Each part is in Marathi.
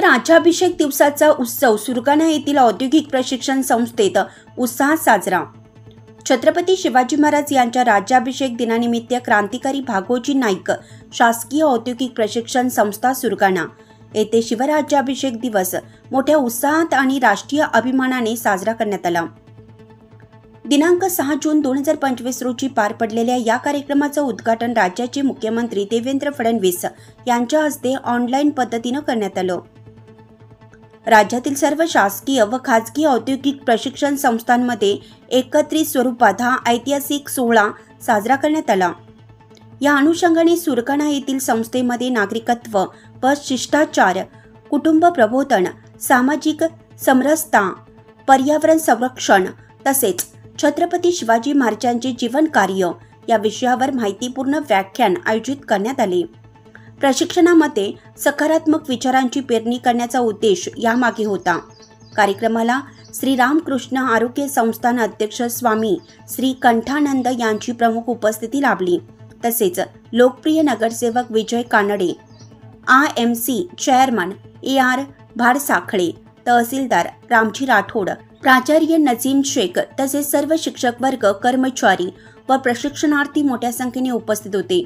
शिवराज्याभिषेक दिवसाचा उत्सव सुरगाणा येथील औद्योगिक प्रशिक्षण संस्थेत उत्साहात साजरा। छत्रपती शिवाजी महाराज यांच्या राज्याभिषेक दिनानिमित्त क्रांतिकारी भागोजी नाईक शासकीय औद्योगिक प्रशिक्षण संस्था सुरगाणा येथे शिवराज्याभिषेक दिवस मोठ्या उत्साहात आणि राष्ट्रीय अभिमानाने साजरा करण्यात आला। दिनांक 6 जून 2025 रोजी पार पडलेल्या या कार्यक्रमाचं उद्घाटन राज्याचे मुख्यमंत्री देवेंद्र फडणवीस यांच्या हस्ते ऑनलाईन पद्धतीने करण्यात आलं। राज्यातील सर्व शासकीय व खासगी औद्योगिक प्रशिक्षण संस्थांमध्ये एकत्रित स्वरूपात हा ऐतिहासिक सोहळा साजरा करण्यात आला। या अनुषंगाने सुरगाणा येथील संस्थेमध्ये नागरिकत्व व शिष्टाचार, कुटुंब प्रबोधन, सामाजिक समरसता, पर्यावरण संरक्षण तसेच छत्रपती शिवाजी महाराजांचे जीवन कार्य या विषयावर माहितीपूर्ण व्याख्यान आयोजित करण्यात आले। प्रशिक्षणामध्ये सकारात्मक विचारांची पेरणी करण्याचा उद्देश यामागे होता। कार्यक्रमाला श्री रामकृष्ण आरोग्य संस्थान अध्यक्ष स्वामी श्री कंठानंद यांची प्रमुख उपस्थिती लाभली। तसेच लोकप्रिय नगरसेवक विजय Kanade, IMC chairman AR Bharsakhale, तहसीलदार रामजी राठोड, प्राचार्य नजीम शेख तसेच सर्व शिक्षक वर्ग, कर्मचारी व प्रशिक्षणार्थी मोठ्या संख्येने उपस्थित होते।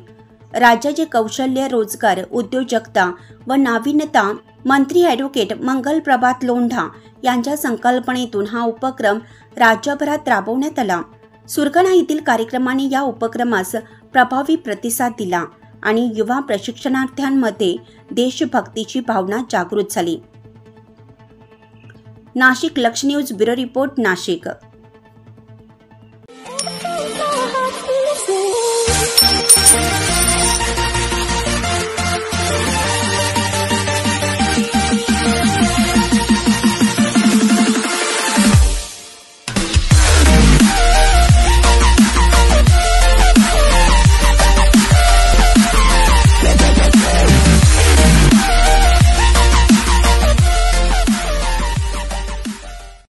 राज्याचे कौशल्य, रोजगार, उद्योजकता व नाविन्यता मंत्री ॲडव्होकेट मंगल प्रभात लोंढा यांच्या संकल्पनेतून हा उपक्रम राज्यभरात राबवण्यात आला। सुरगाणा येथील कार्यक्रमाने या उपक्रमास प्रभावी प्रतिसाद दिला आणि युवा प्रशिक्षणार्थ्यांमध्ये देशभक्तीची भावना जागृत झाली। नाशिक लक्ष न्यूज ब्युरो रिपोर्ट, नाशिक।